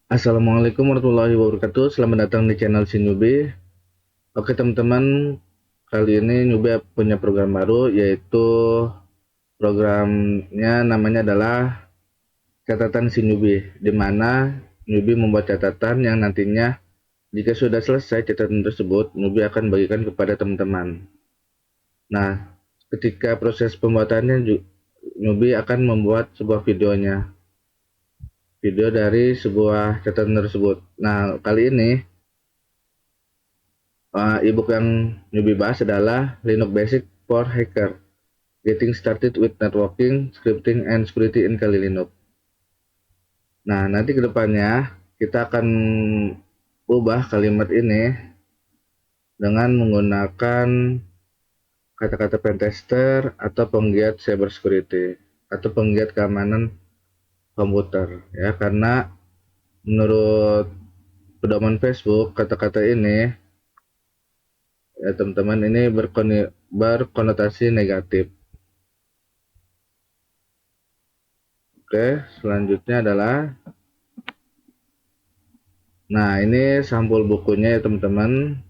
Assalamualaikum warahmatullahi wabarakatuh. Selamat datang di channel si Nyubi. Oke teman-teman, kali ini Nyubi punya program baru, yaitu programnya namanya adalah catatan si Nyubi, di mana Nyubi membuat catatan yang nantinya jika sudah selesai catatan tersebut, Nyubi akan bagikan kepada teman-teman. Nah, ketika proses pembuatannya, Nyubi akan membuat sebuah video dari sebuah catatan tersebut. Nah, kali ini e-book yang newbie bahas adalah Linux Basic for Hacker, Getting Started with Networking, Scripting, and Security in Kali Linux. Nah, nanti ke depannya kita akan ubah kalimat ini dengan menggunakan kata-kata pentester atau penggiat cybersecurity atau penggiat keamanan komputer ya, karena menurut pedoman Facebook kata-kata ini ya teman-teman ini berkonotasi negatif. Oke, selanjutnya adalah, nah ini sampul bukunya ya teman-teman.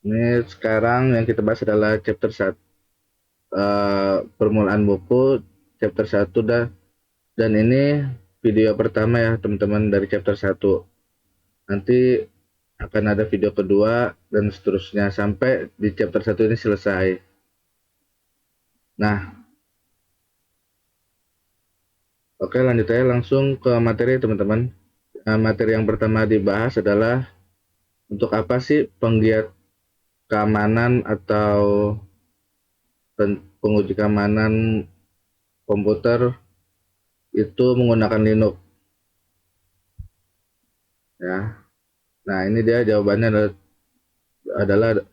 Ini sekarang yang kita bahas adalah chapter 1, permulaan buku chapter 1 dan ini video pertama ya teman-teman dari chapter 1. Nanti akan ada video kedua dan seterusnya sampai di chapter 1 ini selesai. Nah, oke lanjut aja langsung ke materi teman-teman. Materi yang pertama dibahas adalah untuk apa sih penggiat keamanan atau penguji keamanan komputer itu menggunakan Linux ya. Nah, ini dia jawabannya adalah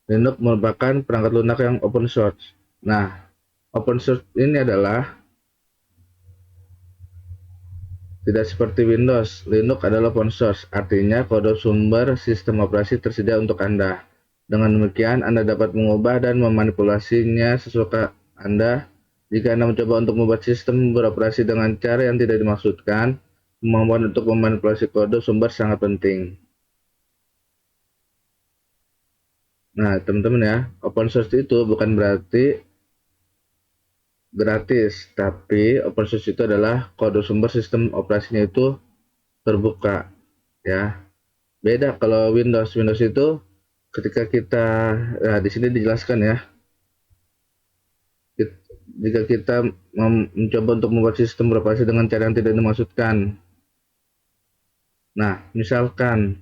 Linux merupakan perangkat lunak yang open source. Nah, open source ini adalah tidak seperti Windows. Linux adalah open source, artinya kode sumber sistem operasi tersedia untuk Anda. Dengan demikian, Anda dapat mengubah dan memanipulasinya sesuka Anda. Jika Anda mencoba untuk membuat sistem beroperasi dengan cara yang tidak dimaksudkan, kemampuan untuk memanipulasi kode sumber sangat penting. Nah, teman-teman ya, open source itu bukan berarti gratis, tapi open source itu adalah kode sumber sistem operasinya itu terbuka, ya. Beda kalau Windows. Windows itu ketika kita, nah di sini dijelaskan ya, jika kita mencoba untuk membuat sistem beroperasi dengan cara yang tidak dimaksudkan. Nah, misalkan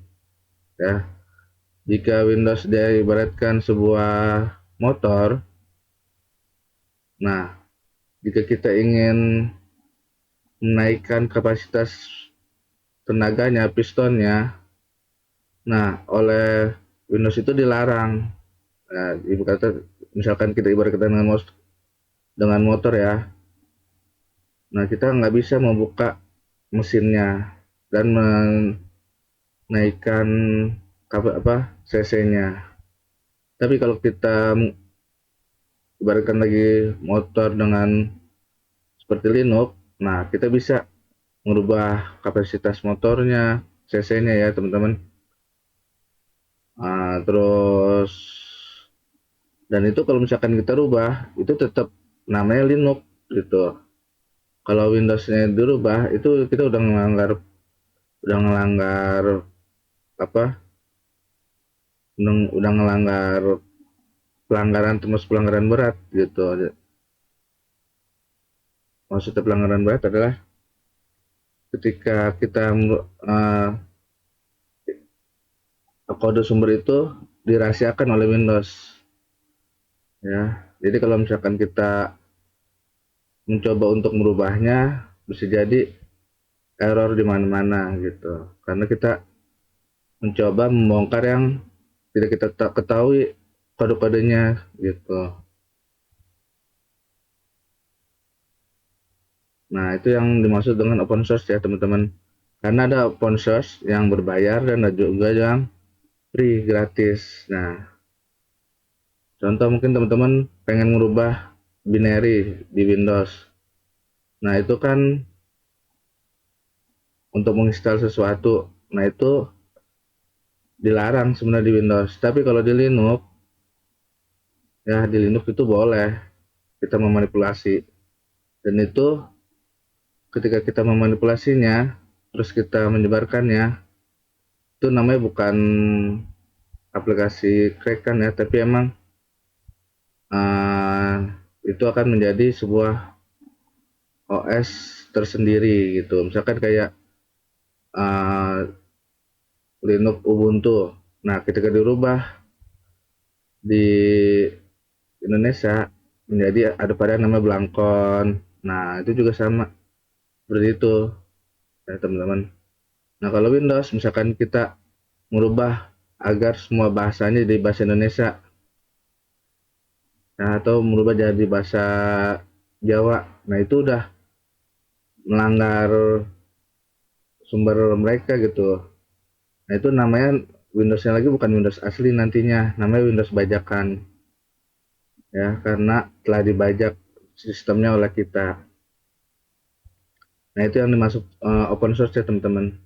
ya, jika Windows dia ibaratkan sebuah motor, nah jika kita ingin menaikkan kapasitas tenaganya, pistonnya, nah oleh Windows itu dilarang. Nah, ibu kata misalkan kita ibaratkan dengan motor ya, nah kita nggak bisa membuka mesinnya dan menaikkan cc-nya. Tapi kalau kita ibaratkan lagi motor dengan seperti Linux, nah kita bisa merubah kapasitas motornya, cc-nya ya teman-teman. Terus dan itu kalau misalkan kita rubah itu tetap namanya Linux gitu. Kalau Windows-nya dirubah itu kita udah ngelanggar apa? Udah ngelanggar pelanggaran, termasuk pelanggaran berat gitu. Maksudnya pelanggaran berat adalah ketika kita uh, kode sumber itu dirahasiakan oleh Windows ya. Jadi kalau misalkan kita mencoba untuk merubahnya bisa jadi error di mana-mana gitu. Karena kita mencoba membongkar yang tidak kita ketahui kode-kodenya gitu. Nah, itu yang dimaksud dengan open source ya, teman-teman. Karena ada open source yang berbayar dan ada juga yang free, gratis. Nah, contoh mungkin teman-teman pengen merubah binary di Windows. Nah itu kan untuk menginstal sesuatu. Nah itu dilarang sebenarnya di Windows. Tapi kalau di Linux, ya di Linux itu boleh kita memanipulasi. Dan itu ketika kita memanipulasinya, terus kita menyebarkannya, itu namanya bukan aplikasi crack kan ya, tapi emang uh, itu akan menjadi sebuah OS tersendiri gitu. Misalkan kayak uh, Linux Ubuntu. Nah, ketika dirubah di Indonesia menjadi ada varian namanya Blankon. Nah, itu juga sama seperti itu ya teman-teman. Nah, kalau Windows misalkan kita merubah agar semua bahasanya di bahasa Indonesia, nah, atau merubah jadi bahasa Jawa. Nah, itu udah melanggar sumber mereka gitu. Nah, itu namanya Windowsnya lagi bukan Windows asli nantinya, namanya Windows bajakan ya, karena telah dibajak sistemnya oleh kita. Nah, itu yang dimasuk open source ya teman-teman.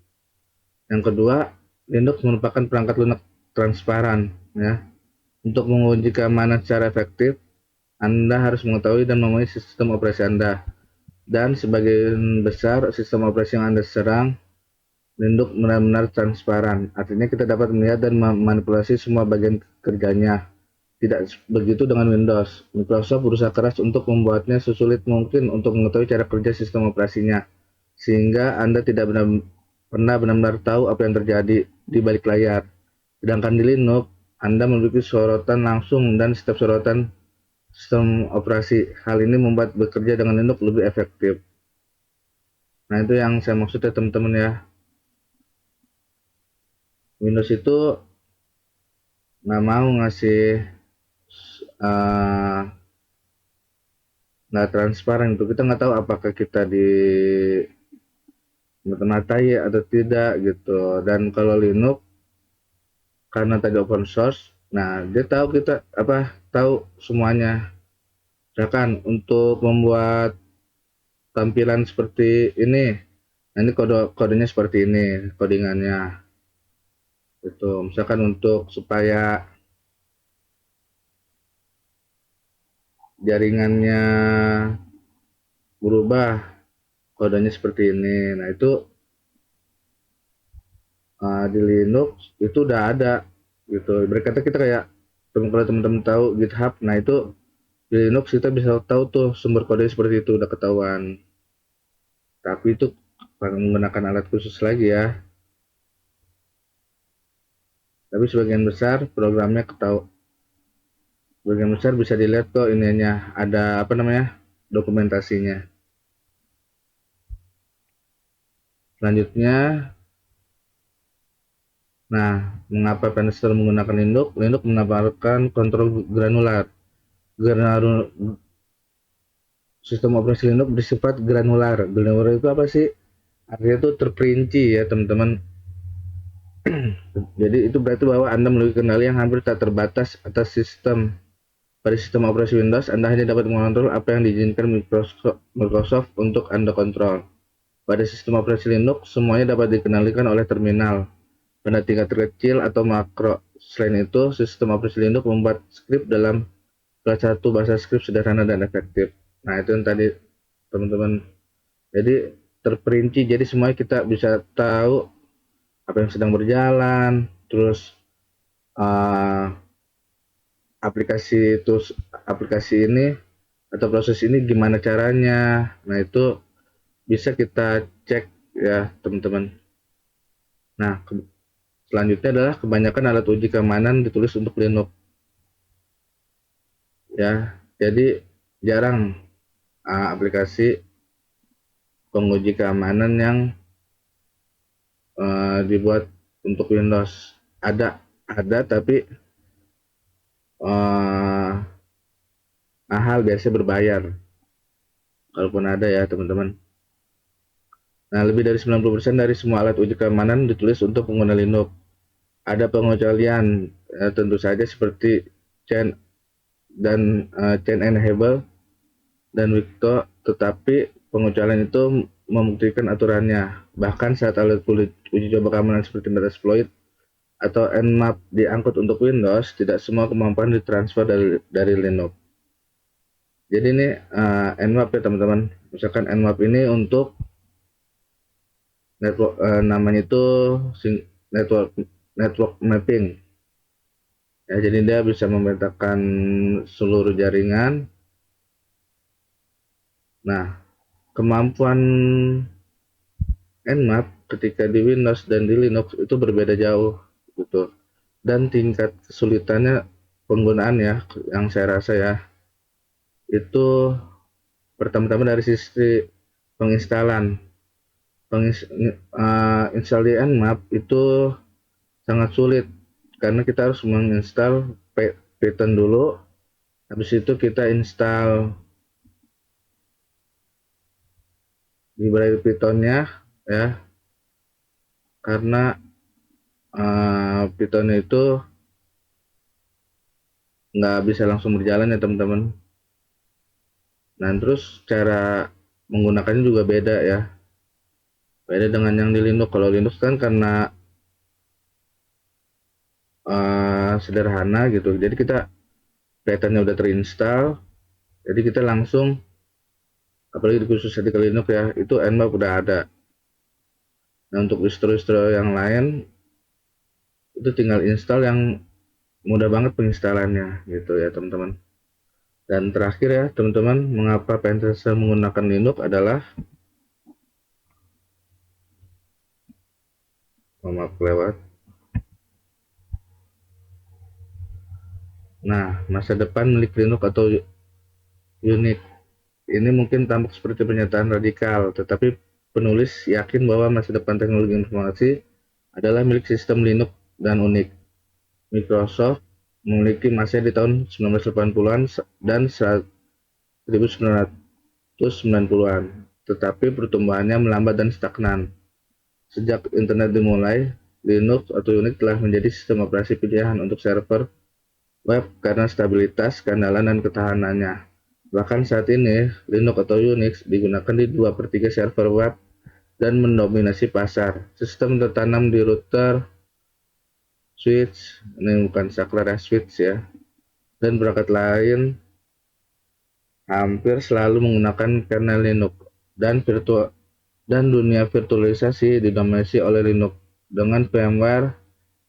Yang kedua, Linux merupakan perangkat lunak transparan ya. Untuk menguji keamanan secara efektif, Anda harus mengetahui dan memahami sistem operasi Anda. Dan sebagian besar sistem operasi yang Anda serang, Linux benar-benar transparan. Artinya kita dapat melihat dan memanipulasi semua bagian kerjanya. Tidak begitu dengan Windows. Microsoft berusaha keras untuk membuatnya sesulit mungkin untuk mengetahui cara kerja sistem operasinya, sehingga Anda tidak pernah benar-benar tahu apa yang terjadi di balik layar. Sedangkan di Linux, Anda memiliki sorotan langsung dan setiap sorotan sistem operasi. Hal ini membuat bekerja dengan Linux lebih efektif. Nah, itu yang saya maksud ya teman-teman ya. Windows itu nggak mau ngasih uh, nggak transparan itu. Kita nggak tahu apakah kita di mata-matai atau tidak gitu. Dan kalau Linux karena tadi open source, nah dia tahu kita apa tahu semuanya. Misalkan untuk membuat tampilan seperti ini, nah ini kodenya seperti ini, codingannya. Itu misalkan untuk supaya jaringannya berubah, kodenya seperti ini. Nah itu di Linux itu udah ada gitu. Berkata kita kayak kalau teman-teman tahu GitHub, nah itu di Linux kita bisa tahu tuh sumber kode seperti itu udah ketahuan. Tapi itu menggunakan alat khusus lagi ya. Tapi sebagian besar programnya ketahui, sebagian besar bisa dilihat kok ininya ada apa namanya dokumentasinya. Selanjutnya, nah mengapa Penster menggunakan Linux? Linux menawarkan kontrol granular. Granular sistem operasi Linux bersifat granular. Granular itu apa sih? Artinya itu terperinci ya teman-teman. Jadi itu berarti bahwa Anda memiliki kendali yang hampir tak terbatas atas sistem. Pada sistem operasi Windows, Anda hanya dapat mengontrol apa yang diizinkan Microsoft untuk Anda kontrol. Pada sistem operasi Linux, semuanya dapat dikendalikan oleh terminal pada tingkat terkecil atau makro. Selain itu, sistem operasi Linux membuat skrip dalam salah satu bahasa skrip sederhana dan efektif. Nah, itu yang tadi teman-teman. Jadi terperinci, jadi semuanya kita bisa tahu apa yang sedang berjalan, terus uh, aplikasi itu aplikasi ini atau proses ini gimana caranya. Nah, itu bisa kita cek ya, teman-teman. Nah, selanjutnya adalah kebanyakan alat uji keamanan ditulis untuk Linux ya. Jadi jarang aplikasi penguji keamanan yang dibuat untuk Windows. Ada tapi uh, mahal, biasanya berbayar. Kalaupun ada ya, teman-teman. Nah, lebih dari 90% dari semua alat uji keamanan ditulis untuk pengguna Linux. Ada pengecualian, tentu saja seperti Chain dan Chain Enable dan Wikto, tetapi pengecualian itu membuktikan aturannya. Bahkan saat alat uji coba keamanan seperti Metasploit atau Nmap diangkut untuk Windows, tidak semua kemampuan ditransfer dari Linux. Jadi ini Nmap ya teman-teman. Misalkan Nmap ini untuk network, namanya itu network network mapping. Ya, jadi dia bisa memetakan seluruh jaringan. Nah, kemampuan Nmap ketika di Windows dan di Linux itu berbeda jauh gitu. Dan tingkat kesulitannya penggunaan ya, yang saya rasa ya, itu pertama-tama dari sisi penginstalan. Install di Nmap itu sangat sulit karena kita harus menginstal Python dulu, habis itu kita install library Pythonnya ya, karena Python itu nggak bisa langsung berjalan ya teman-teman. Nah terus cara menggunakannya juga beda ya, beda dengan yang di Linux. Kalau Linux kan karena sederhana gitu, jadi kita Pythonnya udah terinstall, jadi kita langsung, apalagi khusus di Linux ya, itu Nmap udah ada. Nah untuk distro-distro yang lain itu tinggal install, yang mudah banget penginstalannya gitu ya teman-teman. Dan terakhir ya teman-teman, mengapa pentester menggunakan Linux adalah, maaf lewat. Nah, masa depan milik Linux atau Unix ini mungkin tampak seperti pernyataan radikal, tetapi penulis yakin bahwa masa depan teknologi informasi adalah milik sistem Linux dan Unix. Microsoft memiliki masa di tahun 1980-an dan 1990-an, tetapi pertumbuhannya melambat dan stagnan. Sejak internet dimulai, Linux atau Unix telah menjadi sistem operasi pilihan untuk server web karena stabilitas, keandalan, dan ketahanannya. Bahkan saat ini, Linux atau Unix digunakan di 2/3 server web dan mendominasi pasar. Sistem tertanam di router, switch, ini bukan saklar ya, switch ya, dan perangkat lain hampir selalu menggunakan kernel Linux, dan dunia virtualisasi didominasi oleh Linux dengan VMware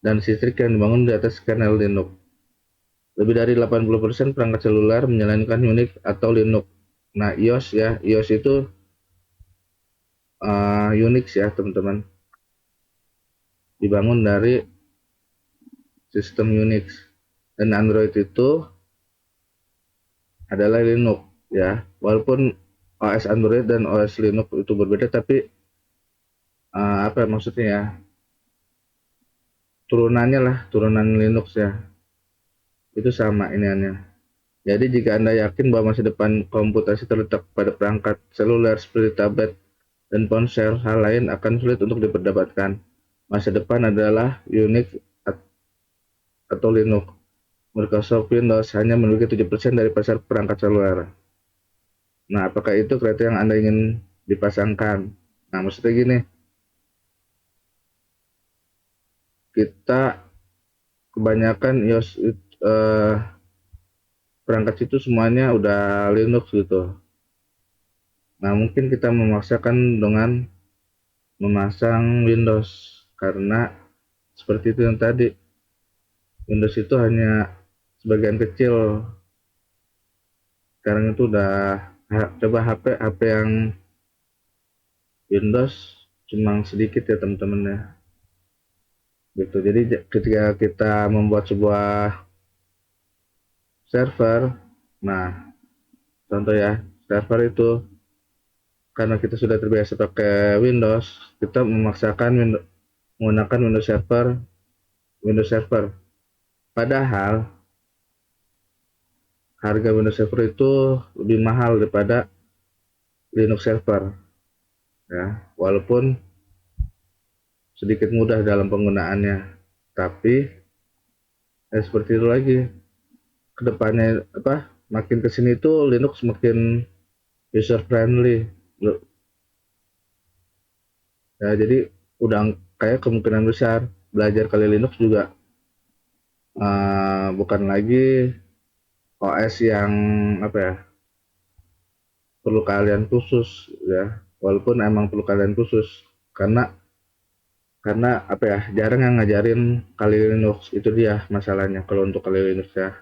dan listrik yang dibangun di atas kernel Linux. Lebih dari 80% perangkat seluler menjalankan Unix atau Linux. Nah, iOS ya, iOS itu Unix ya, teman-teman. Dibangun dari sistem Unix. Dan Android itu adalah Linux ya. Walaupun OS Android dan OS Linux itu berbeda, tapi apa maksudnya ya? Turunannya lah, turunan Linux ya. Itu sama iniannya. Jadi jika Anda yakin bahwa masa depan komputasi terletak pada perangkat seluler seperti tablet dan ponsel, hal lain akan sulit untuk diperdebatkan. Masa depan adalah Unix atau Linux. Microsoft Windows hanya memiliki 7% dari pasar perangkat seluler. Nah, apakah itu kriteria yang Anda ingin dipasangkan? Nah, maksudnya gini, kita kebanyakan perangkat itu semuanya udah Linux gitu. Nah, mungkin kita memaksakan dengan memasang Windows, karena seperti itu yang tadi, Windows itu hanya sebagian kecil. Sekarang itu udah, coba HP yang Windows cuma sedikit ya teman-teman ya. Gitu. Jadi ketika kita membuat sebuah server, nah contoh ya, server itu karena kita sudah terbiasa pakai Windows, kita memaksakan menggunakan Windows Server. Padahal harga Windows Server itu lebih mahal daripada Linux Server ya, walaupun sedikit mudah dalam penggunaannya, tapi seperti itu lagi, kedepannya apa, makin kesini itu Linux makin user friendly. Ya, jadi udah kayak kemungkinan besar belajar kali Linux juga bukan lagi OS yang apa ya, perlu kalian khusus ya, walaupun emang perlu kalian khusus karena apa ya, jarang yang ngajarin kali Linux, itu dia masalahnya kalau untuk kali Linux ya.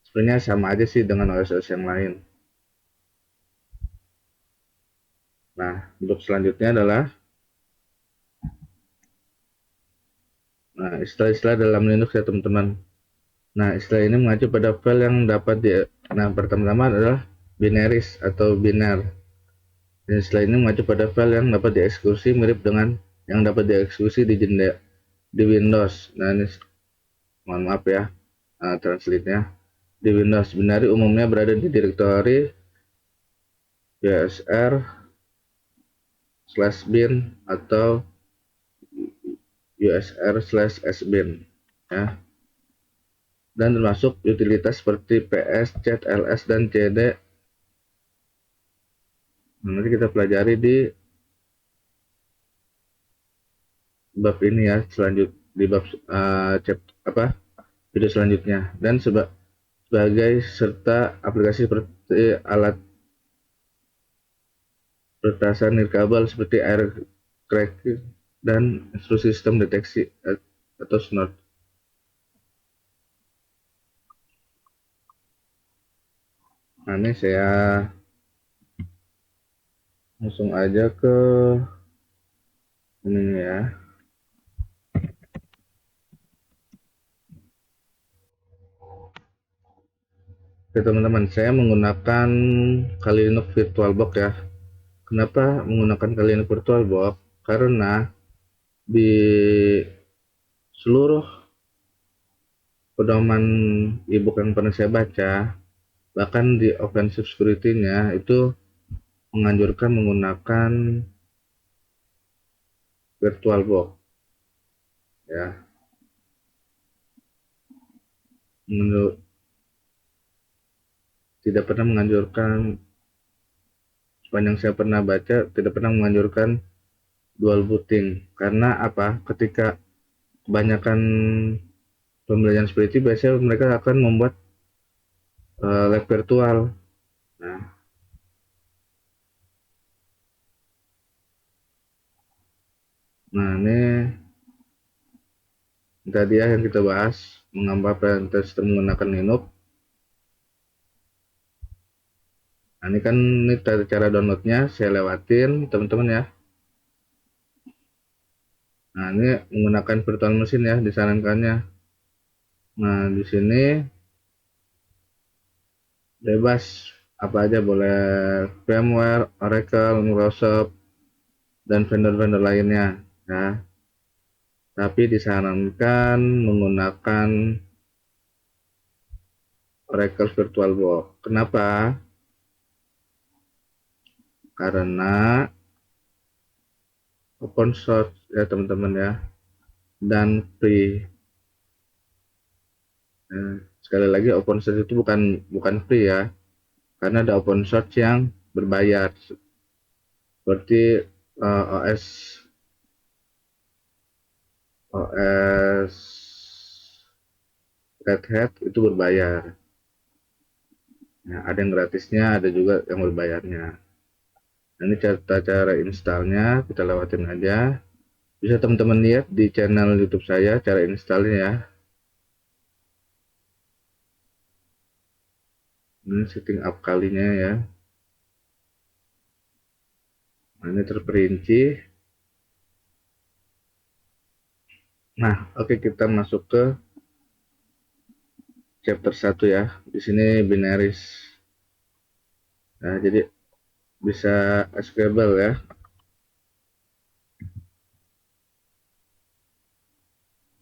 Sebenarnya sama aja sih dengan OS-OS yang lain. Nah, untuk selanjutnya adalah istilah-istilah dalam Linux ya teman-teman. Nah, istilah ini mengacu pada file yang dapat di. Nah, pertama-tama adalah binaries atau biner. Dan istilah ini mengacu pada file yang dapat dieksekusi mirip dengan yang dapat dieksekusi di jendela di Windows. Nah, ini mohon maaf ya, translate-nya. Di Windows, binary umumnya berada di direktori usr/bin atau usr/sbin ya, dan termasuk utilitas seperti ps, cat, ls, dan cd. Nanti kita pelajari di bab ini ya, di bab video selanjutnya. Dan sebagai serta aplikasi seperti alat peretasan nirkabel seperti air cracking dan instruksi sistem deteksi atau snort. Nah, ini saya langsung aja ke ini ya. Oke teman-teman, saya menggunakan Kali Linux VirtualBox ya. Kenapa menggunakan Kali Linux VirtualBox? Karena di seluruh pedoman ebook yang pernah saya baca, bahkan di offensive security-nya itu menganjurkan menggunakan VirtualBox ya. Menurut, tidak pernah menganjurkan, sepanjang saya pernah baca, tidak pernah menganjurkan dual booting. Karena apa? Ketika kebanyakan pembelajaran seperti itu, biasanya mereka akan membuat lab virtual. Nah, ini tadi ya yang kita bahas, mengapa perintah sistem menggunakan Linux. Nah, ini kan ini cara downloadnya saya lewatin teman-teman ya. Nah, ini menggunakan virtual machine ya disarankannya. Nah, di sini bebas apa aja, boleh VMware, Oracle, Microsoft, dan vendor-vendor lainnya ya. Tapi disarankan menggunakan Oracle VirtualBox. Kenapa? Karena open source ya teman-teman ya, dan free. Nah, sekali lagi open source itu bukan free ya, karena ada open source yang berbayar seperti OS Red Hat itu berbayar. Nah, ada yang gratisnya, ada juga yang berbayarnya. Nah, ini cara installnya, kita lewatin aja. Bisa teman-teman lihat di channel YouTube saya cara installnya ya. Ini setting up kalinya ya. Nah, ini terperinci. Nah, oke, kita masuk ke chapter 1 ya. Di sini binaries. Nah, jadi bisa executable ya.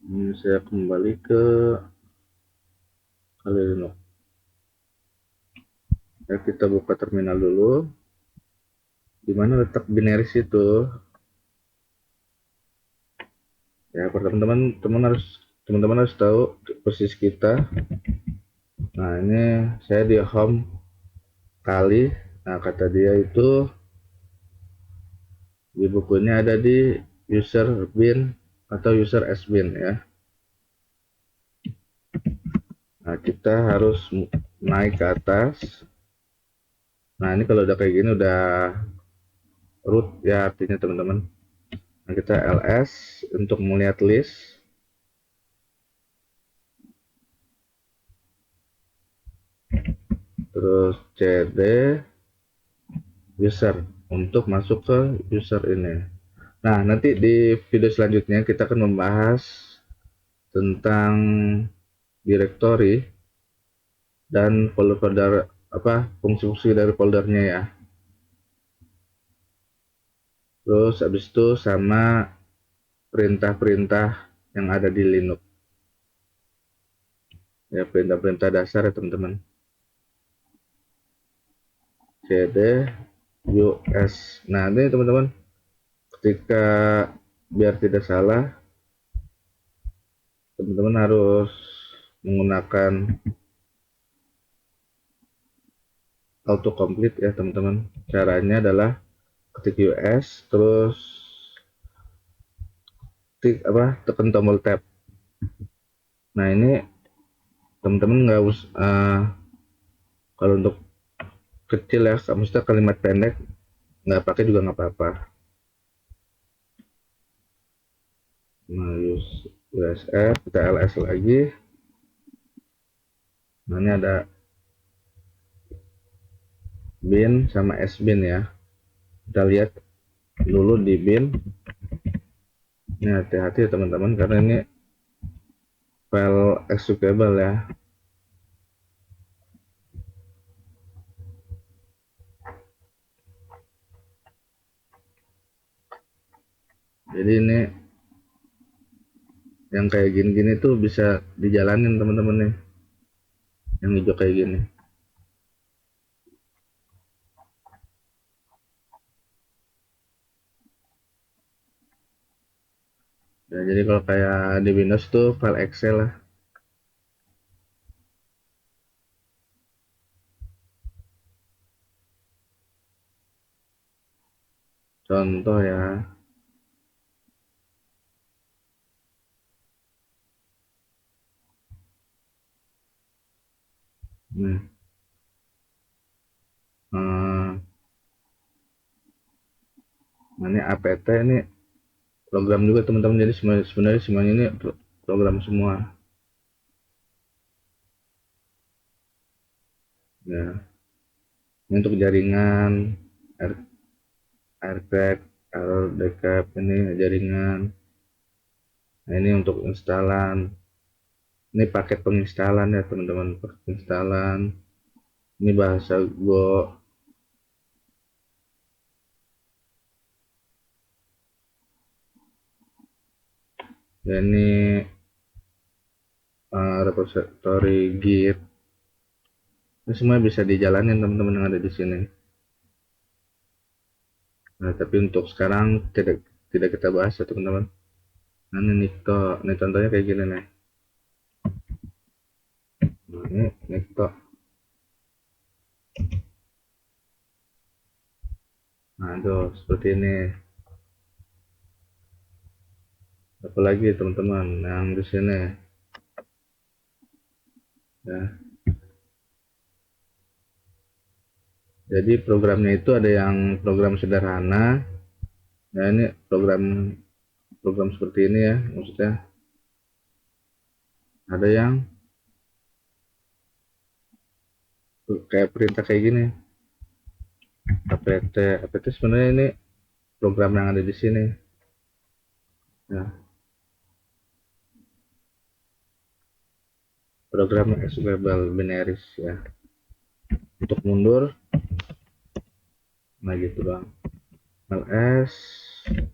Ini saya kembali ke Kali Linux. Ya, kita buka terminal dulu. Di mana letak binaries itu? Ya, teman-teman harus tahu posisi kita. Nah, ini saya di home Kali. Nah, kata dia itu di bukunya ada di user bin atau user s bin ya. Nah, kita harus naik ke atas. Nah, ini kalau udah kayak gini udah root ya artinya teman-teman. Nah, kita ls untuk melihat list. Terus cd user untuk masuk ke user ini. Nah, nanti di video selanjutnya kita akan membahas tentang directory dan folder-folder apa fungsi-fungsi dari foldernya ya. Terus habis itu sama perintah-perintah yang ada di Linux. Ya, perintah-perintah dasar ya teman-teman. cd us. Nah, ini teman-teman, ketika biar tidak salah, teman-teman harus menggunakan autocomplete ya teman-teman. Caranya adalah ketik us terus tekan tombol tab. Nah, ini teman-teman nggak usah kalau untuk kecil ya, maksudnya kalimat pendek nggak pakai juga nggak apa-apa. Nah, usf kita ls lagi. Nah, ini ada bin sama sbin ya. Kita lihat dulu di bin. Ini hati-hati ya teman-teman, karena ini file executable ya. Jadi ini yang kayak gini-gini tuh bisa dijalanin teman-teman nih, yang hijau kayak gini. Ya, jadi kalau kayak di Windows tuh file Excel lah. Contoh ya. Nah, ini apt ini program juga teman-teman. Jadi sebenarnya semuanya ini program semua. Ya, ini untuk jaringan, AirTag, error backup ini jaringan. Nah, ini untuk instalan. Ini paket penginstalan ya teman-teman, paket penginstalan. Ini bahasa Go. Ya, ini repository Git. Ini semua bisa dijalanin teman-teman yang ada di sini. Nah, tapi untuk sekarang tidak kita bahas ya teman-teman. Nah, ini Nikto. Ini contohnya kayak gini nih. Nah, ini Nikto. Nah, tuh seperti ini. Apalagi teman-teman yang di sini. Ya. Jadi programnya itu ada yang program sederhana. Nah, ini program seperti ini ya, maksudnya ada yang kayak perintah kayak gini. apt sebenarnya ini program yang ada di sini. Ya, program executable binaries ya. Untuk mundur, nah gitu bang. ls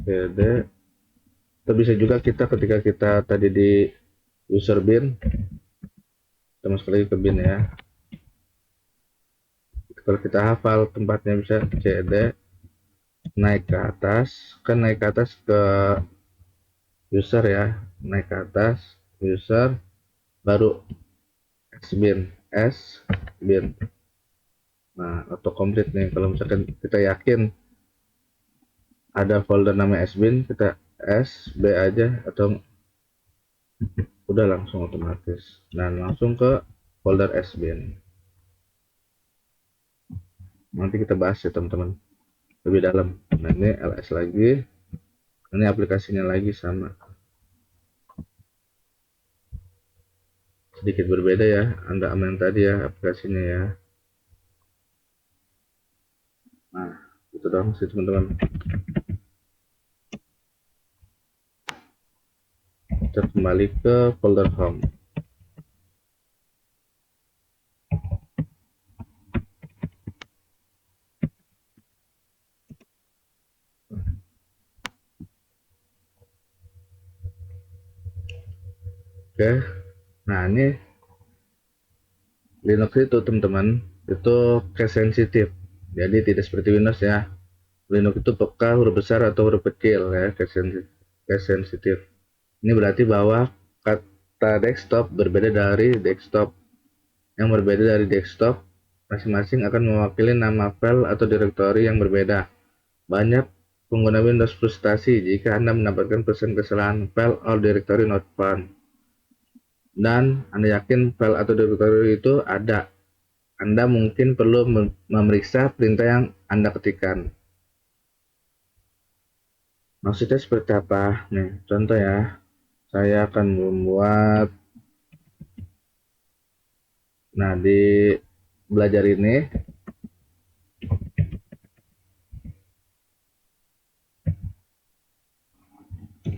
cd. Atau bisa juga kita ketika kita tadi di user bin, kita masuk lagi ke bin ya. Kalau kita hafal tempatnya bisa cd naik ke atas, kan naik ke atas ke user ya, naik ke atas user baru s bin. Nah, autocomplete nih kalau misalkan kita yakin ada folder namanya sbin, kita sb aja atau udah langsung otomatis. Dan langsung ke folder sbin. Nanti kita bahas ya teman-teman lebih dalam. Nah ini ls lagi, ini aplikasinya lagi sama, sedikit berbeda ya, Anda aman tadi ya aplikasinya ya. Nah itu dong sih teman-teman. Kita kembali ke folder home. Oke, nah ini Linux itu teman-teman itu case sensitif, jadi tidak seperti Windows ya. Linux itu peka huruf besar atau huruf kecil ya, case sensitif. Ini berarti bahwa kata desktop berbeda dari desktop. Yang berbeda dari desktop, masing-masing akan mewakili nama file atau direktori yang berbeda. Banyak pengguna Windows frustasi jika Anda mendapatkan pesan kesalahan file or directory not found. Dan Anda yakin file atau direktori itu ada. Anda mungkin perlu memeriksa perintah yang Anda ketikkan. Maksudnya seperti apa? Nih, contoh ya. Saya akan membuat, nah di belajar ini,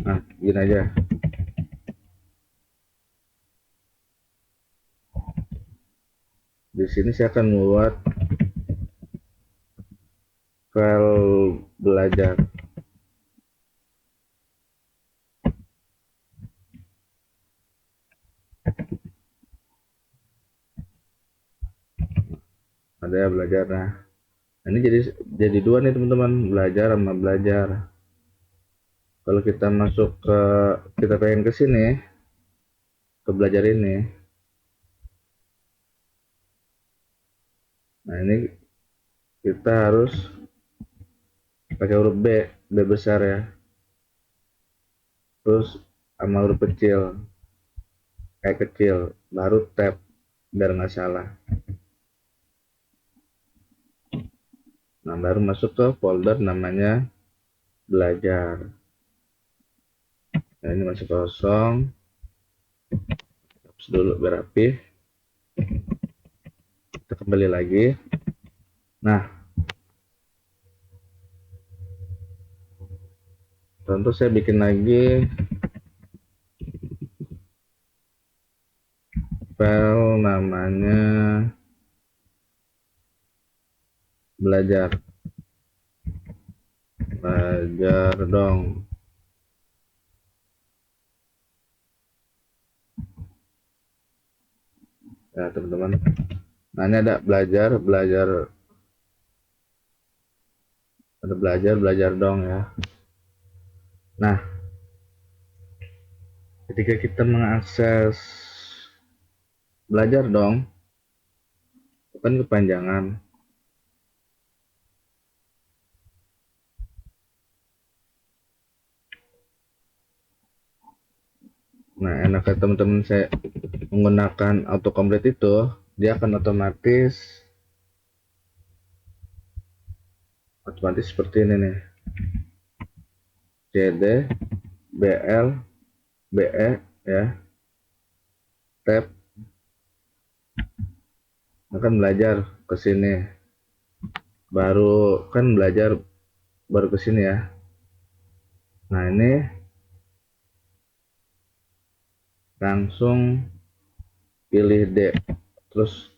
nah gini aja. Di sini saya akan membuat file belajar. Ada ya belajar. Nah, ini jadi dua nih teman-teman, belajar sama belajar. Kalau kita masuk ke, kita pengen ke sini, ke belajar ini. Nah, ini kita harus pakai huruf B besar ya. Terus sama huruf kecil, kayak kecil, baru tab, biar nggak salah. Nah, baru masuk ke folder namanya belajar. Nah, ini masih kosong. Hapus dulu biar rapi. Kita kembali lagi. Nah, contoh saya bikin lagi file namanya belajar dong. Ya teman-teman, nah ini ada belajar dong ya. Nah, ketika kita mengakses belajar dong, kan kepanjangan. Nah, enaknya teman-teman saya menggunakan autocomplete itu, dia akan otomatis seperti ini nih. CD BL BE ya, tab, akan belajar ke sini. Baru kan belajar baru ke sini ya. Nah, ini langsung pilih D, terus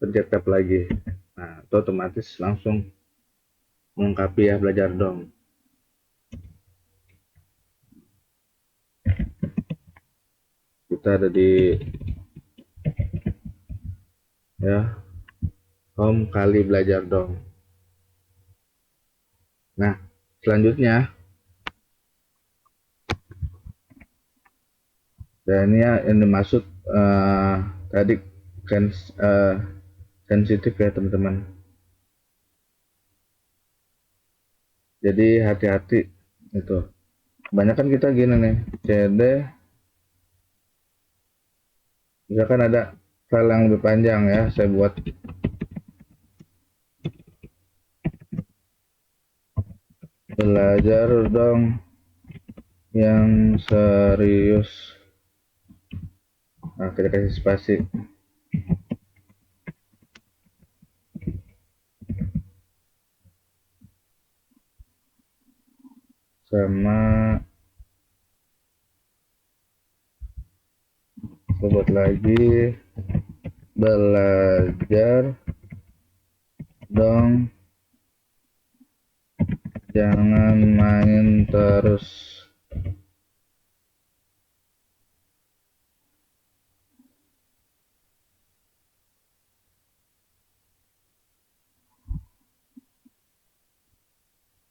pencet tab lagi. Nah, itu otomatis langsung melengkapi ya belajar dong. Kita ada di ya home kali belajar dong. Nah, selanjutnya dan ini ya yang dimaksud tadi sensitif ya teman-teman. Jadi hati-hati itu. Kebanyakan kita gini nih, CD misalkan ada file yang lebih panjang ya, saya buat belajar dong yang serius. Nah, kita kasih spasi sama buat lagi belajar dong jangan main terus.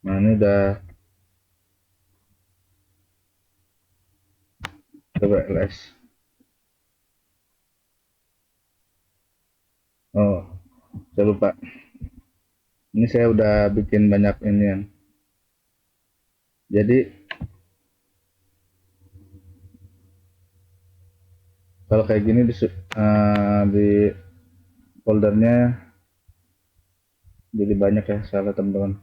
Nah, ini udah coba les. Oh, saya lupa. Ini saya udah bikin banyak ini yang. Jadi kalau kayak gini di foldernya jadi banyak ya salah teman-teman.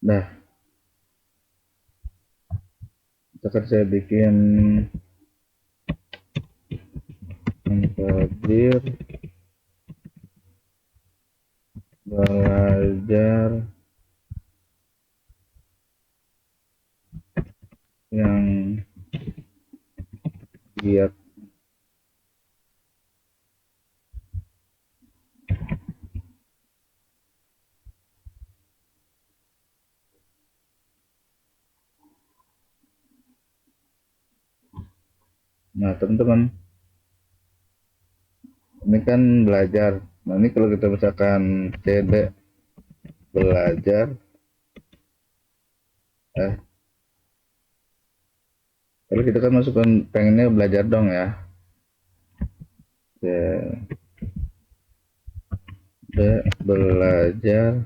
Nah, misalkan saya bikin hadir belajar yang giat. Nah, teman-teman, ini kan belajar. Nah, ini kalau kita misalkan CD belajar, eh, kalau kita kan masukkan pengennya belajar dong ya. CD belajar.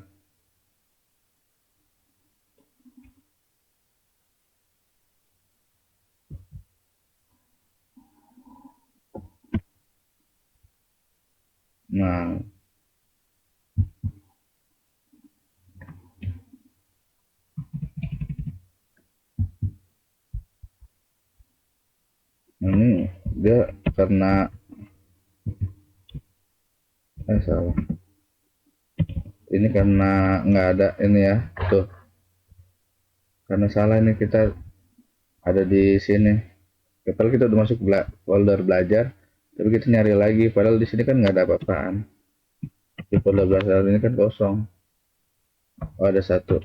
Nah, ini dia karena salah. Ini karena nggak ada ini ya, tuh. Karena salah ini kita ada di sini. Padahal kita udah masuk folder belajar, tapi kita nyari lagi. Padahal di sini kan nggak ada apa-apaan. Di folder belajar ini kan kosong. Oh, ada satu.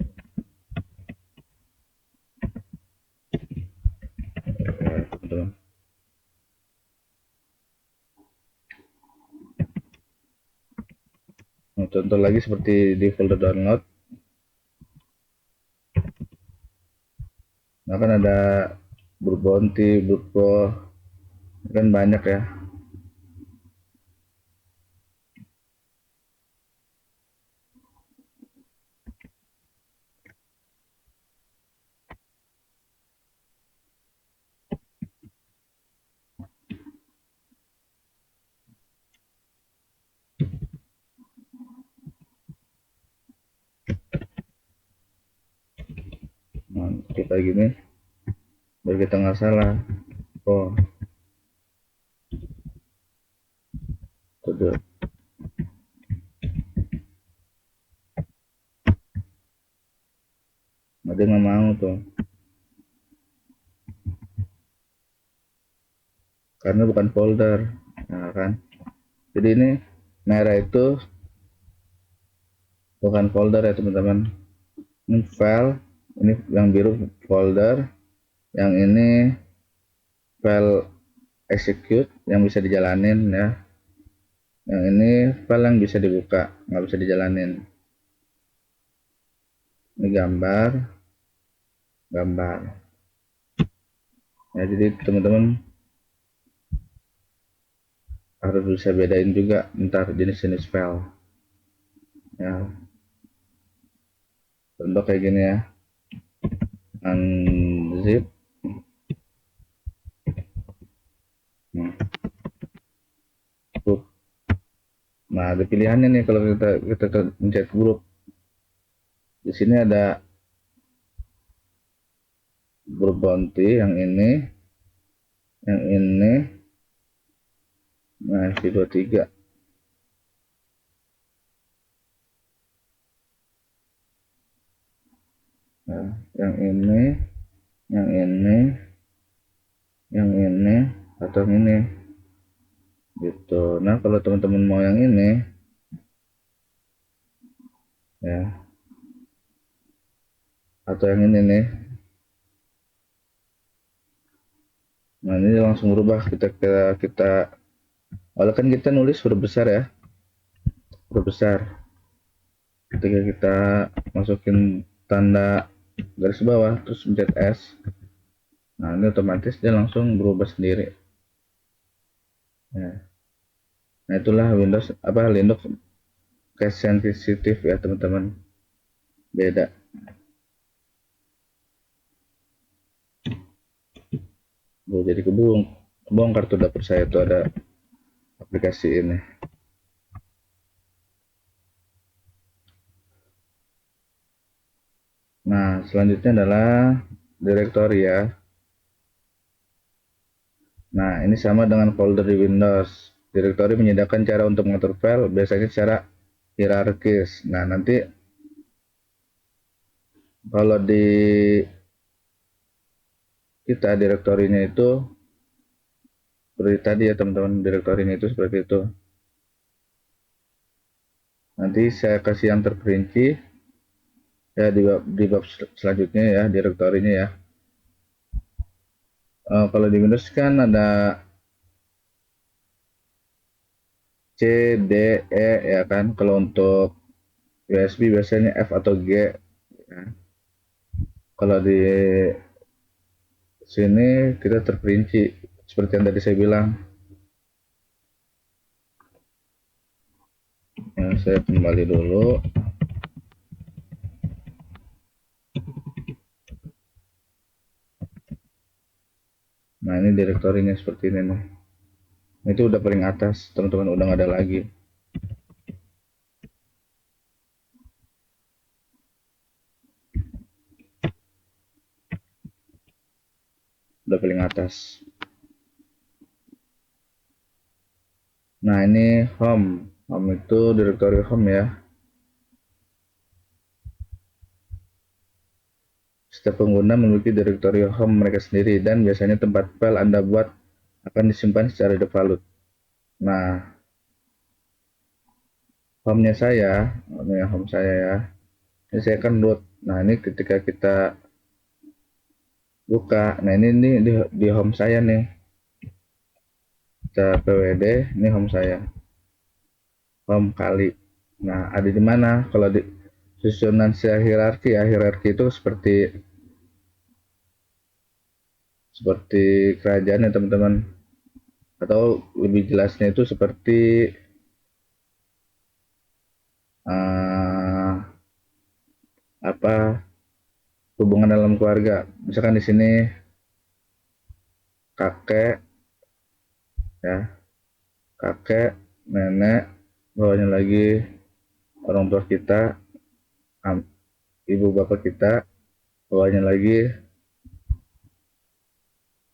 Ya, nah, contoh lagi seperti di folder download. Nah, kan ada Bounty, Pro, kan banyak ya. Nah, kita gini, biar kita nggak salah. Oh, sudah. Nah, dia nggak mau tuh, karena bukan folder, nah kan. Jadi ini merah itu bukan folder ya teman-teman, ini file. Ini yang biru folder, yang ini file execute yang bisa dijalanin ya, yang ini file yang bisa dibuka nggak bisa dijalanin. Ini gambar ya, jadi teman-teman harus bisa bedain juga ntar jenis-jenis file ya. Contoh kayak gini ya, unzip. Nah, grup. Nah, ada pilihannya nih kalau kita mencet grup. Di sini ada grup bounty yang ini, nah C23. Nah, yang ini, yang ini, yang ini, atau yang ini gitu. Nah, kalau teman-teman mau yang ini ya, atau yang ini nih, nah ini langsung berubah. Kita awalnya kan kita nulis huruf besar ya, huruf besar. Ketika kita masukin tanda garis bawah terus pencet S, nah ini otomatis dia langsung berubah sendiri ya. Nah itulah Windows Linux case sensitif ya teman-teman, beda. Jadi kebongkar tuh dapur saya tuh ada aplikasi ini. Nah selanjutnya adalah directory ya. Nah ini sama dengan folder di Windows. Directory menyediakan cara untuk mengatur file, biasanya secara hierarkis. Nah nanti kalau di kita direktorinya itu seperti tadi ya teman-teman, direktorinya itu seperti itu. Nanti saya kasih yang terperinci ya di bab selanjutnya ya, direktorinya ya. Kalau di Windows kan ada C, D, E ya kan. Kalau untuk USB biasanya F atau G ya. Kalau di sini kita terperinci seperti yang tadi saya bilang ya. Saya kembali dulu. Nah ini direktorinya seperti ini nih. Itu udah paling atas teman-teman, udah nggak ada lagi. Udah paling atas. Nah ini home. Home itu direktori home ya. Setiap pengguna memiliki direktori home mereka sendiri dan biasanya tempat file Anda buat akan disimpan secara default. Nah, home-nya saya, ini home saya ya. Ini saya kan root. Nah, ini ketika kita buka, nah ini di home saya nih. Kita pwd, ini home saya. Home kali. Nah, ada di mana? Kalau di susunan hierarki ya, hierarki itu seperti kerajaan ya teman-teman, atau lebih jelasnya itu seperti uh, apa hubungan dalam keluarga. Misalkan di sini kakek ya, kakek, nenek, bawahnya lagi orang tua kita, ibu bapak kita, bawahnya lagi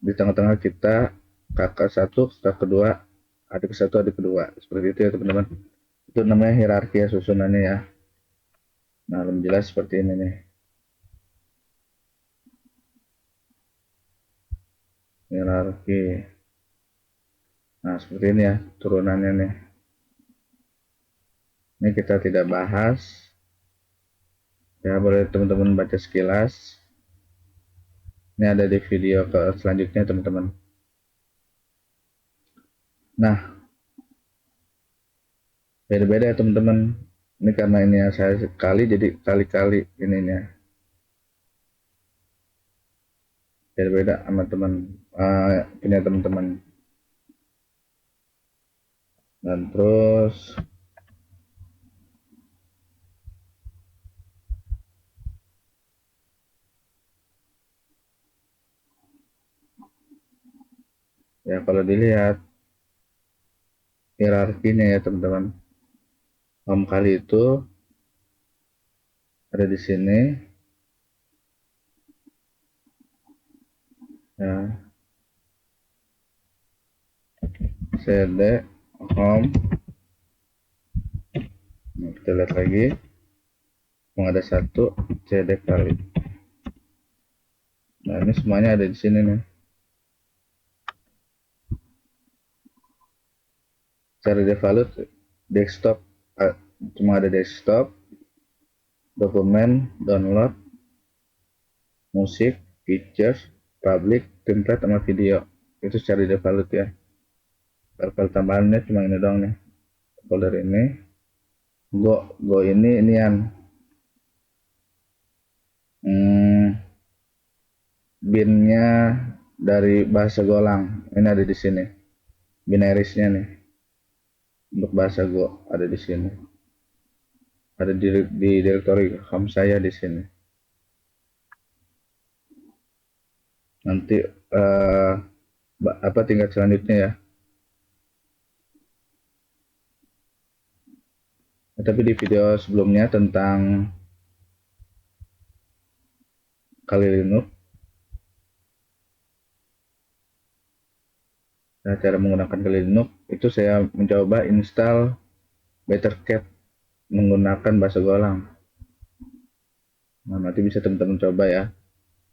di tengah-tengah kita, kakak satu, kakak kedua, adik satu, adik kedua. Seperti itu ya teman-teman. Itu namanya hierarki ya, susunannya ya. Nah, lebih jelas seperti ini nih. Hierarki. Nah, seperti ini ya turunannya nih. Ini kita tidak bahas ya, boleh teman-teman baca sekilas. Ini ada di video ke selanjutnya teman-teman. Nah, beda-beda ya teman-teman. Ini karena ini ya saya sekali, jadi kali-kali ininya beda-beda sama teman punya teman-teman. Dan terus ya kalau dilihat hierarkinya ya teman-teman, home kali itu ada di sini ya, CD home. Nah, kita lihat lagi ada satu CD kali. Nah ini semuanya ada di sini nih. Cara develop desktop, cuma ada desktop, dokumen, download, musik, pictures, public, template, sama video. Itu secara develop ya. File tambahannya cuma ini doang nih. Folder ini, go ini inian binnya dari bahasa Golang. Ini ada di sini. Binarisnya nih. Untuk bahasa Go ada di sini. Ada di direktori home saya di sini. Nanti apa tingkat selanjutnya ya. Tapi di video sebelumnya tentang Kali Linux, nah, cara menggunakan Kali Linux itu saya mencoba install BetterCat menggunakan bahasa Golang. Nah, nanti bisa teman-teman coba ya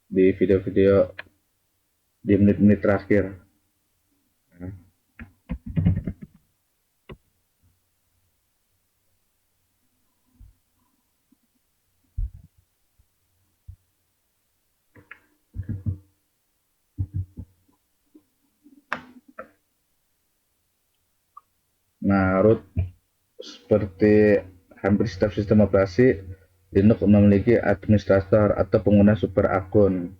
di video-video di menit-menit terakhir. Nah, root seperti hampir setiap sistem operasi, Linux memiliki administrator atau pengguna super akun.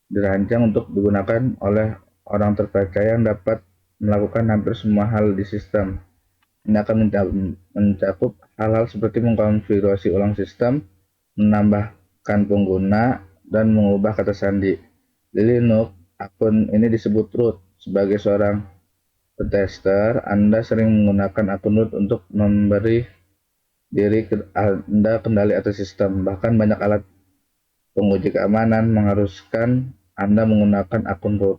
Dirancang untuk digunakan oleh orang terpercaya yang dapat melakukan hampir semua hal di sistem. Ini akan mencakup hal-hal seperti mengkonfigurasi ulang sistem, menambahkan pengguna, dan mengubah kata sandi. Di Linux, akun ini disebut root. Sebagai seorang pentester, Anda sering menggunakan akun root untuk memberi diri Anda kendali atas sistem. Bahkan banyak alat penguji keamanan mengharuskan Anda menggunakan akun root.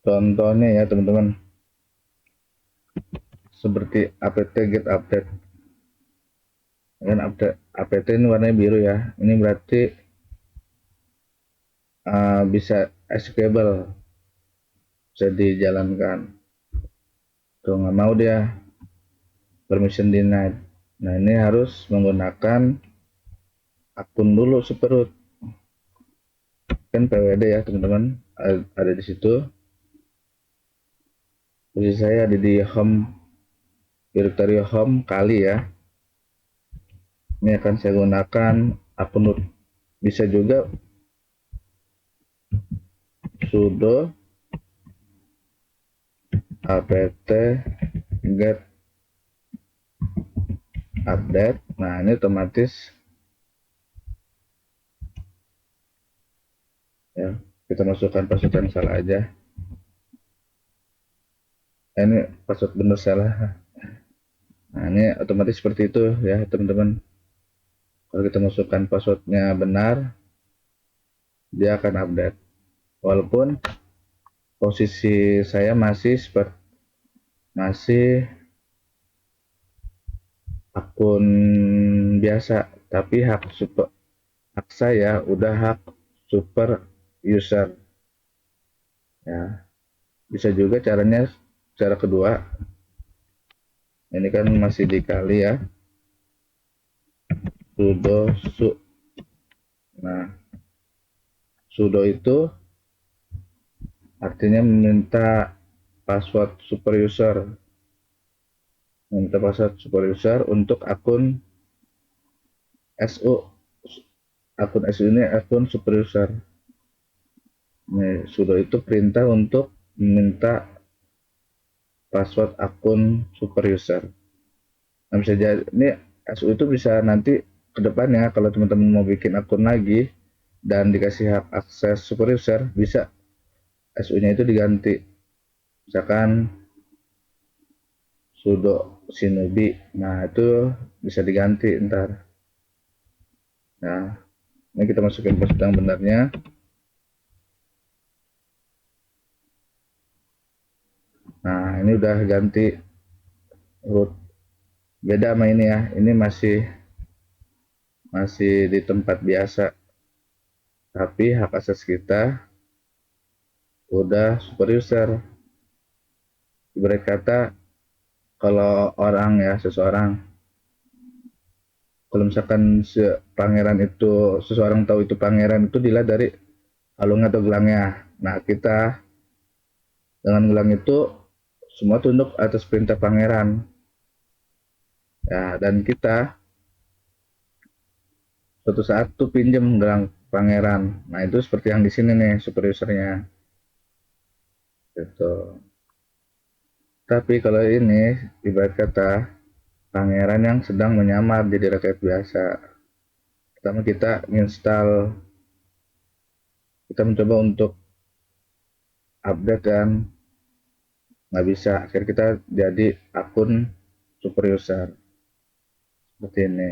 Contohnya ya teman-teman, seperti apt get update. Kan apt ini warnanya biru ya. Ini berarti bisa executable, bisa dijalankan. Tuh nggak mau dia, permission denied. Nah ini harus menggunakan akun dulu super root. Kan pwd ya teman-teman, ada di situ. Posisi saya ada di home, directory home kali ya. Ini akan saya gunakan akun root. Bisa juga sudo apt get update. Nah ini otomatis ya, kita masukkan password yang salah aja. Ini password benar salah. Nah ini otomatis seperti itu ya teman-teman. Kalau kita masukkan passwordnya benar, dia akan update. Walaupun posisi saya masih akun biasa, tapi hak saya udah hak super user ya. Bisa juga caranya cara kedua, ini kan masih dikali ya, sudo su. Nah, sudo itu artinya meminta password super user untuk akun SU. Akun SU ini akun super user. Nih, sudo itu perintah untuk meminta password akun super user. Nah, bisa jadi ini SU itu bisa nanti ke depannya kalau teman-teman mau bikin akun lagi dan dikasih hak akses super user, bisa SU-nya itu diganti. Misalkan sudo shinobi, nah itu bisa diganti ntar. Nah, ini kita masukin password yang benarnya. Nah, ini udah ganti root. Beda sama ini ya, ini masih masih di tempat biasa, tapi hak akses kita udah super user. Ibarat kata kalau orang ya, seseorang, kalau misalkan pangeran itu, seseorang tahu itu pangeran itu dilihat dari kalung atau gelangnya. Nah, kita dengan gelang itu semua tunduk atas perintah pangeran. Ya, dan kita suatu saat tuh pinjem gelang pangeran. Nah, itu seperti yang di sini nih, super usernya. Gitu. Tapi kalau ini ibarat kata pangeran yang sedang menyamar jadi rakyat biasa. Pertama kita install, kita mencoba untuk update kan, nggak bisa. Akhirnya kita jadi akun super user seperti ini,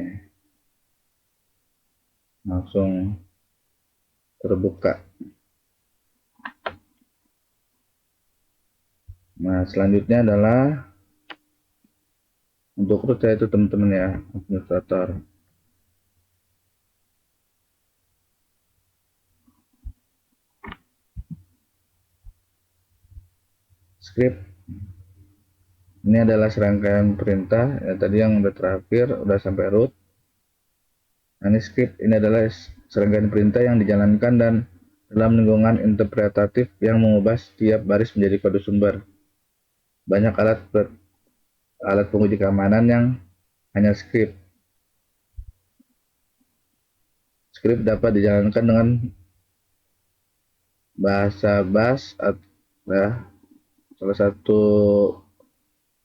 langsung terbuka. Nah, selanjutnya adalah untuk root ya, itu teman-teman ya, administrator. Script ini adalah serangkaian perintah ya, tadi yang udah terakhir udah sampai root. Nah, ini script ini adalah serangkaian perintah yang dijalankan dan dalam lingkungan interpretatif yang mengubah setiap baris menjadi kode sumber. Banyak alat penguji keamanan yang hanya script. Script dapat dijalankan dengan bahasa Bash, ya, salah satu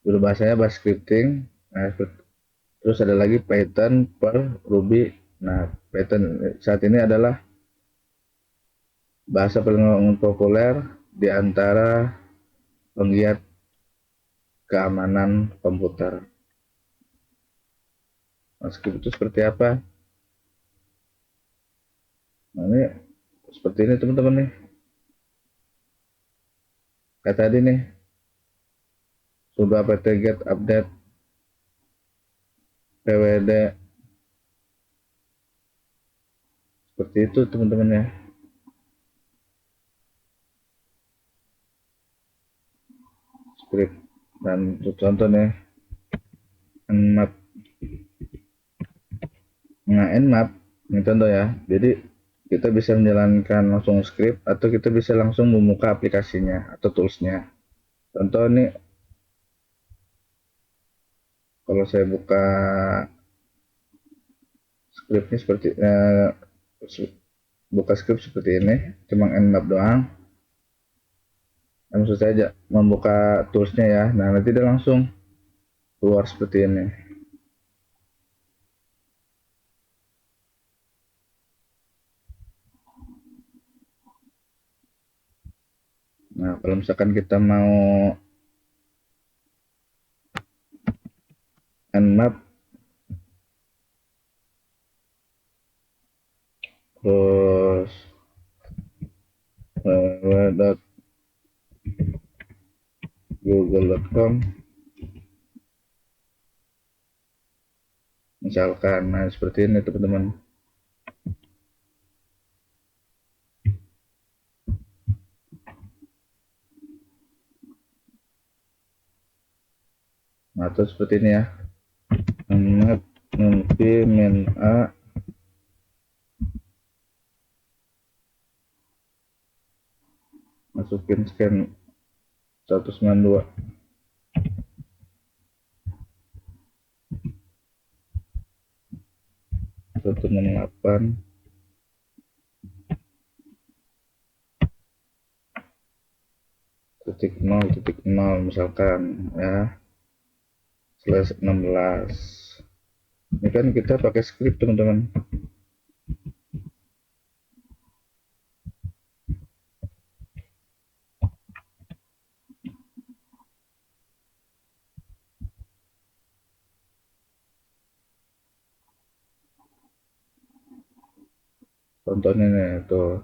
judul bahasanya Bash scripting. Nah, terus ada lagi Python, Perl, Ruby. Nah, Python saat ini adalah bahasa paling populer di antara penggiat keamanan komputer. Nah, script itu seperti apa? Nah, ini seperti ini teman-teman nih. Kayak tadi nih, sudo apt get update pwd, seperti itu teman-teman ya. Script dan contoh nih, nmap. Nah, nmap ini contoh ya. Jadi kita bisa menjalankan langsung script atau kita bisa langsung membuka aplikasinya atau toolsnya. Contoh nih, kalau saya buka scriptnya seperti buka script seperti ini, cuma nmap doang. Maksud saya aja membuka toolsnya ya. Nah, nanti dia langsung keluar seperti ini. Nah, kalau misalkan kita mau nmap terus www.google.com misalkan, nah seperti ini teman-teman. atau seperti ini ya, Ahmad Nunfi min A, masukin scan 192 168 titik 0 titik 0 misalkan ya, slash 16. Ini kan kita pakai script teman-teman. Contohnya nih tuh.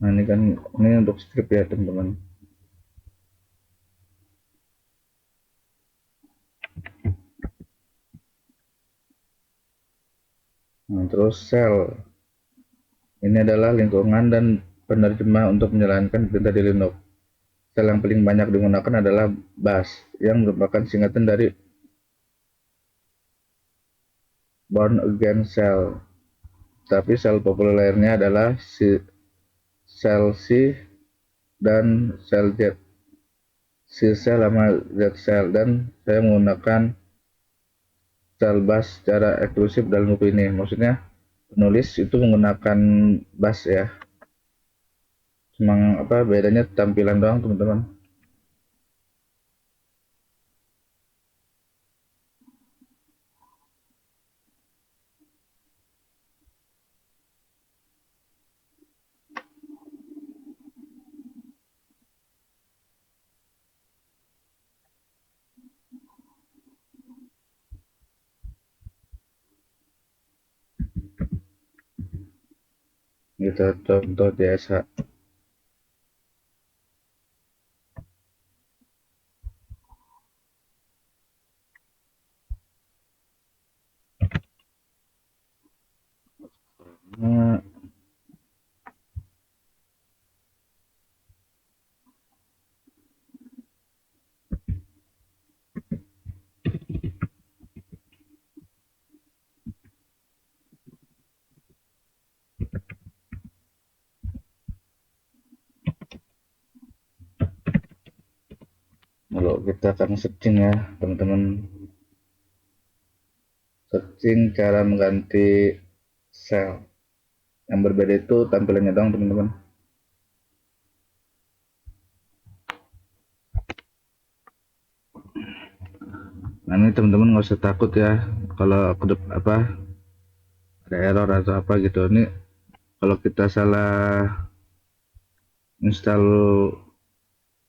Nah ini kan, ini untuk script ya teman-teman. Nah, terus sel ini adalah lingkungan dan penerjemah untuk menjalankan perintah di Linux. Sel yang paling banyak digunakan adalah bash, yang merupakan singkatan dari Born Again Shell. Tapi sel populer lainnya adalah sel C dan sel Z. C shell sama Z shell, dan saya menggunakan sel bash secara eksklusif dalam buku ini. Maksudnya penulis itu menggunakan bash ya. Cuma apa bedanya tampilan doang teman-teman. Kita contoh biasa. Nah, kalau kita akan searching ya teman-teman, searching cara mengganti sel. Yang berbeda itu tampilannya doang teman-teman. Nah ini teman-teman nggak usah takut ya kalau aku apa ada error atau apa gitu. Ini kalau kita salah install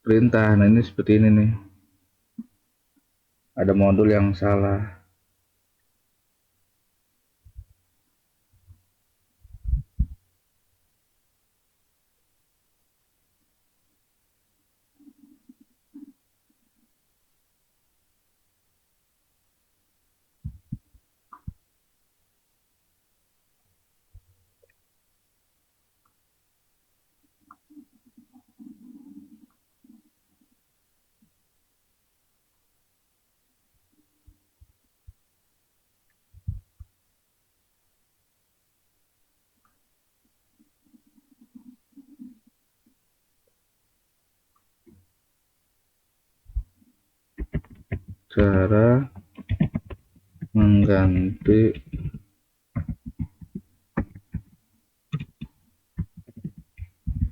perintah, nah ini seperti ini nih, ada modul yang salah. Cara mengganti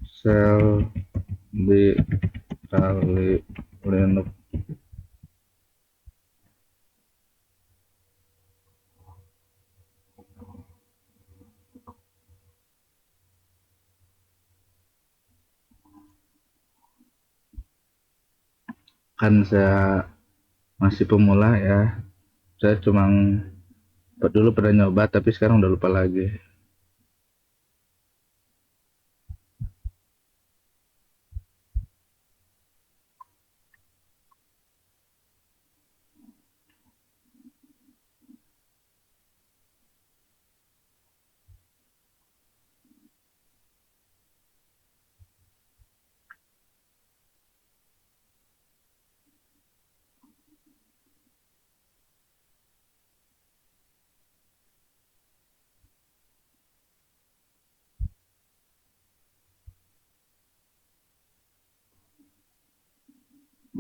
sel di kali Linux. Kan saya masih pemula ya, saya cuma dulu pernah nyoba tapi sekarang udah lupa lagi.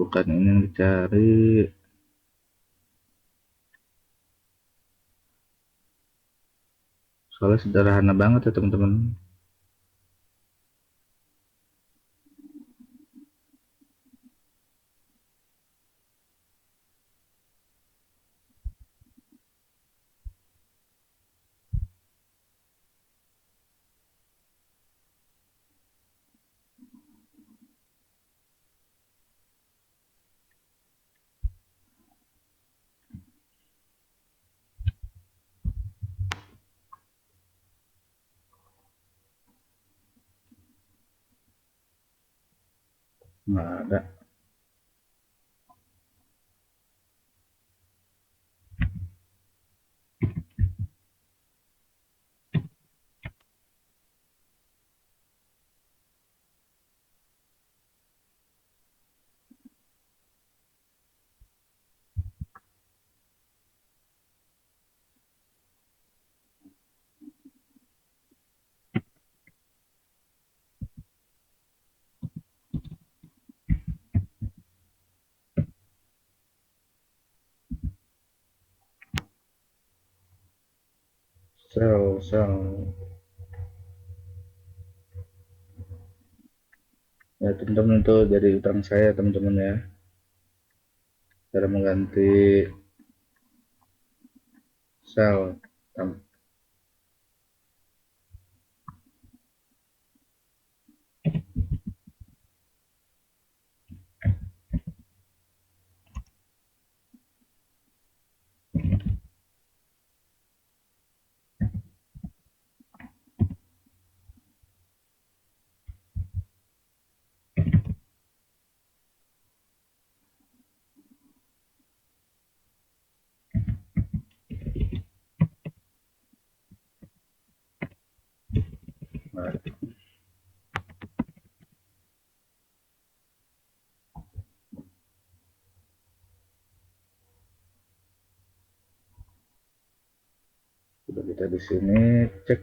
bukan ini yang dicari. Soalnya sederhana banget ya teman-teman. Nggak ada. Sel. Ya teman-teman, itu jadi utang saya teman-teman ya. Cara mengganti sel. Nah, sudah kita di sini cek.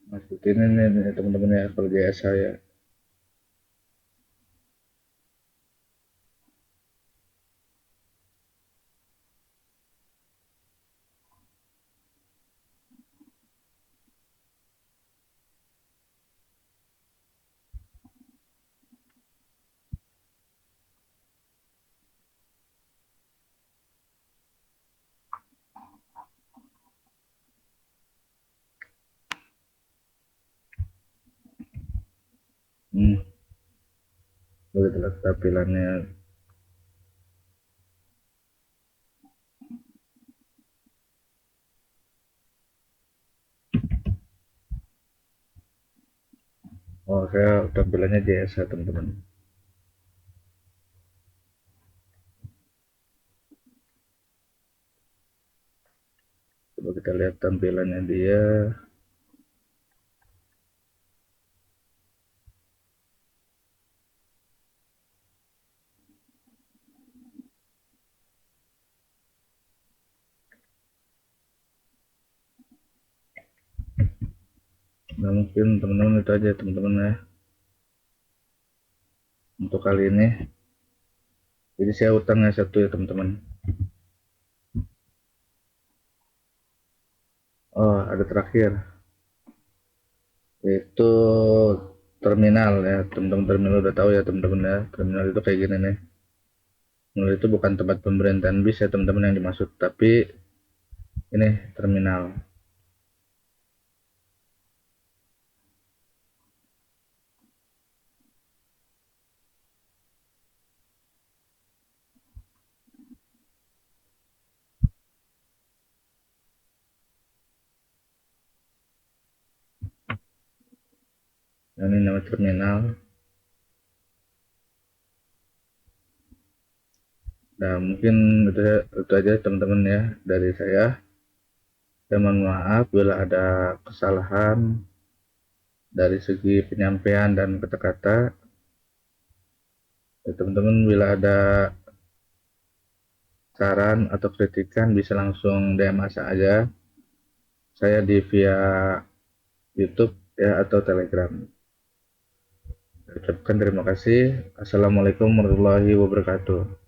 Nah, seperti ini nih teman-teman ya kalau JS saya. Hmm, boleh lihat tampilannya. Oh, saya tampilannya JS ya teman-teman. Coba kita lihat tampilannya dia. Nah, mungkin teman-teman itu aja teman-teman ya untuk kali ini. Jadi saya utangnya satu ya teman-teman. Oh, ada terakhir, yaitu terminal ya teman-teman. Terminal udah tahu ya teman-teman ya. Terminal itu kayak gini nih. Terminal itu bukan tempat pemerintahan bis ya teman-teman yang dimaksud, tapi ini terminal. Nah, ini nama terminal. Nah, mungkin itu aja teman-teman ya dari saya. Saya mohon maaf bila ada kesalahan. dari segi penyampaian dan kata-kata. Ya, teman-teman bila ada saran atau kritikan bisa langsung DM aja saya di via YouTube ya atau Telegram. Saya ucapkan terima kasih. Assalamualaikum warahmatullahi wabarakatuh.